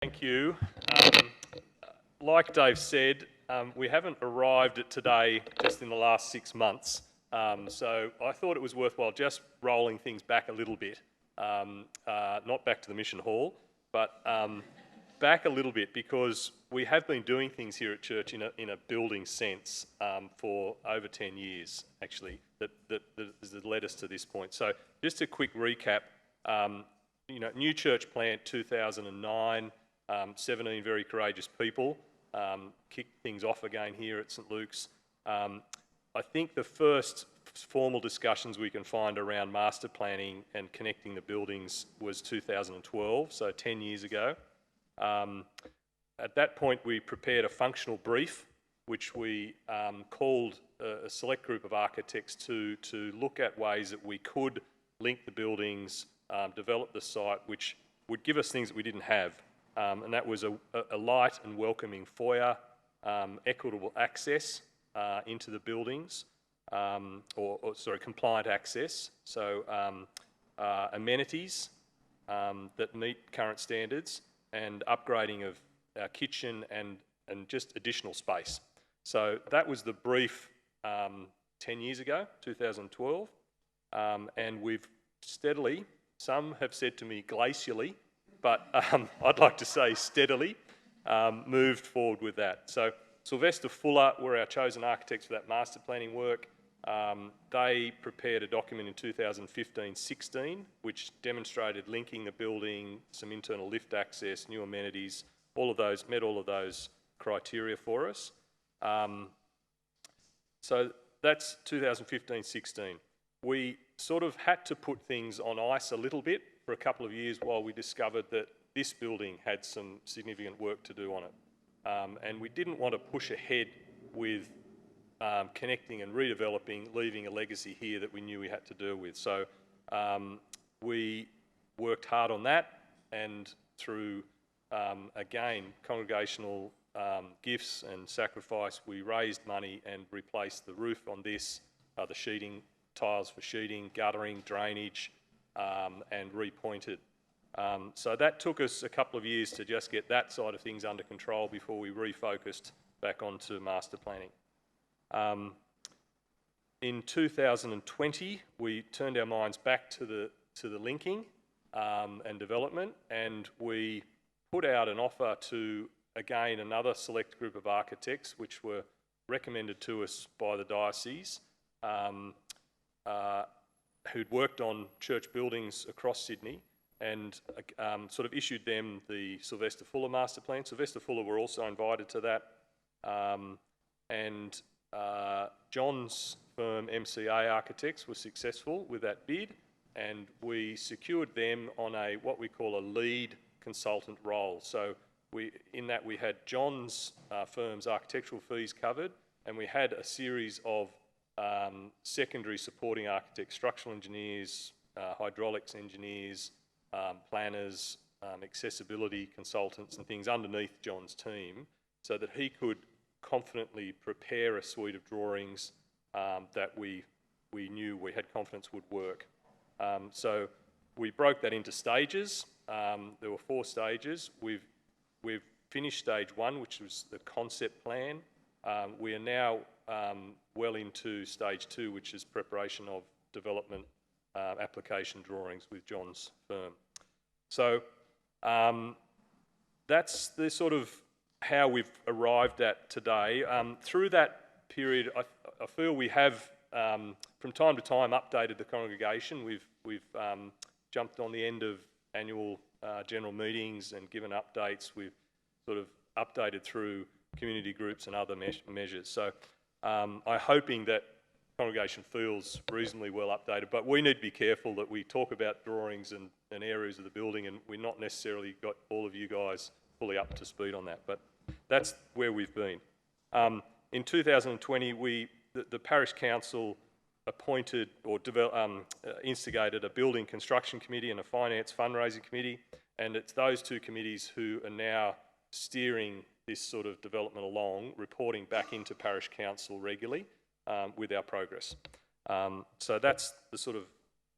Thank you. Like Dave said, we haven't arrived at today just in the last 6 months. So I thought it was worthwhile just rolling things back a little bit. Not back to the Mission Hall, but back a little bit, because we have been doing things here at church in a building sense for over 10 years, actually, that led us to this point. So just a quick recap. New church plant 2009, 17 very courageous people, kicked things off again here at St Luke's. I think the first formal discussions we can find around master planning and connecting the buildings was 2012, so 10 years ago. At that point, we prepared a functional brief, which we called a select group of architects to look at ways that we could link the buildings, develop the site, which would give us things that we didn't have. And that was a light and welcoming foyer, equitable access into the buildings, compliant access. So amenities that meet current standards, and upgrading of our kitchen and just additional space. So that was the brief 10 years ago, 2012. And we've steadily, some have said to me glacially, but I'd like to say steadily, moved forward with that. So Sylvester Fuller were our chosen architects for that master planning work. They prepared a document in 2015-16, which demonstrated linking the building, some internal lift access, new amenities, met all of those criteria for us. So that's 2015-16. We sort of had to put things on ice a little bit for a couple of years while we discovered that this building had some significant work to do on it. And we didn't want to push ahead with connecting and redeveloping, leaving a legacy here that we knew we had to deal with. So we worked hard on that, and through, again, congregational gifts and sacrifice, we raised money and replaced the roof on this, the sheeting, tiles for sheeting, guttering, drainage, and repointed. So that took us a couple of years to just get that side of things under control before we refocused back onto master planning. In 2020, we turned our minds back to the linking and development, and we put out an offer to, again, another select group of architects, which were recommended to us by the diocese, who'd worked on church buildings across Sydney, and sort of issued them the Sylvester Fuller master plan. Sylvester Fuller were also invited to that, and John's firm, MCA Architects, was successful with that bid, and we secured them on what we call a lead consultant role. So we had John's firm's architectural fees covered, and we had a series of secondary supporting architects, structural engineers, hydraulics engineers, planners, accessibility consultants and things underneath John's team, so that he could confidently prepare a suite of drawings that we knew we had confidence would work. So we broke that into stages. There were 4 stages. We've finished stage 1, which was the concept plan. We are now well into stage 2, which is preparation of development application drawings with John's firm. So that's the sort of how we've arrived at today. Through that period, I feel we have, from time to time, updated the congregation. We've jumped on the end of annual general meetings and given updates. We've sort of updated through community groups and other measures. So I'm hoping that congregation feels reasonably well updated, but we need to be careful that we talk about drawings and areas of the building, and we're not necessarily got all of you guys fully up to speed on that, but that's where we've been. In 2020, the Parish Council appointed or instigated a building construction committee and a finance fundraising committee, and it's those 2 committees who are now steering this sort of development along, reporting back into Parish Council regularly with our progress. So that's the sort of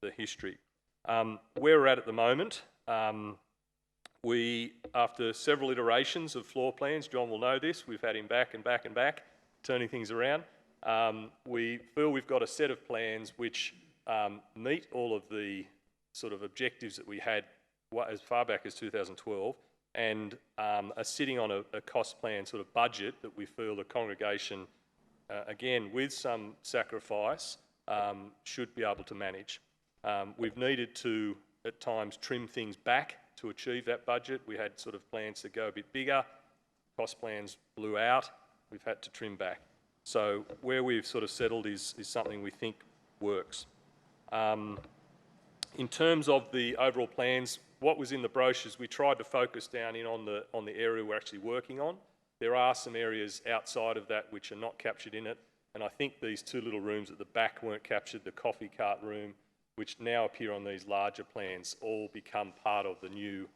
the history. Where we're at the moment, After several iterations of floor plans, John will know this, we've had him back and back and back, turning things around. We feel we've got a set of plans which meet all of the sort of objectives that we had as far back as 2012, and are sitting on a cost plan sort of budget that we feel the congregation, again, with some sacrifice, should be able to manage. We've needed to, at times, trim things back to achieve that budget. We had sort of plans to go a bit bigger, cost plans blew out, we've had to trim back. So where we've sort of settled is something we think works. In terms of the overall plans, what was in the brochures, we tried to focus down in on the area we're actually working on. There are some areas outside of that which are not captured in it, and I think these two little rooms at the back weren't captured, the coffee cart room, which now appear on these larger plans, all become part of the new,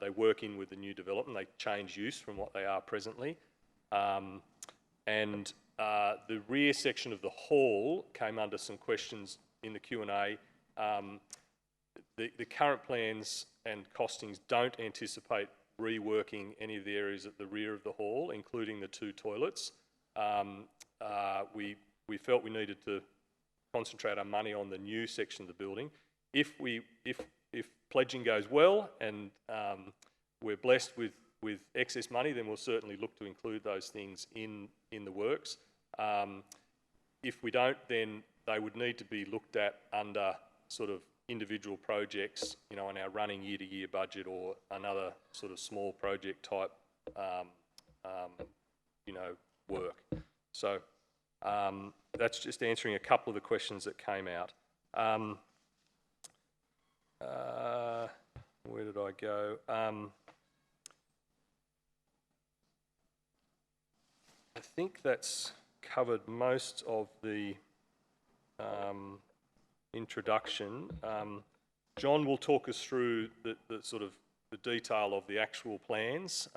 they work in with the new development, they change use from what they are presently. The rear section of the hall came under some questions in the Q&A. The current plans and costings don't anticipate reworking any of the areas at the rear of the hall, including the two toilets. We felt we needed to concentrate our money on the new section of the building. If pledging goes well and we're blessed with excess money, then we'll certainly look to include those things in the works. If we don't, then they would need to be looked at under sort of individual projects, you know, in our running year-to-year budget, or another sort of small project type, you know, work. So that's just answering a couple of the questions that came out. Where did I go? I think that's covered most of the introduction. John will talk us through the sort of the detail of the actual plans.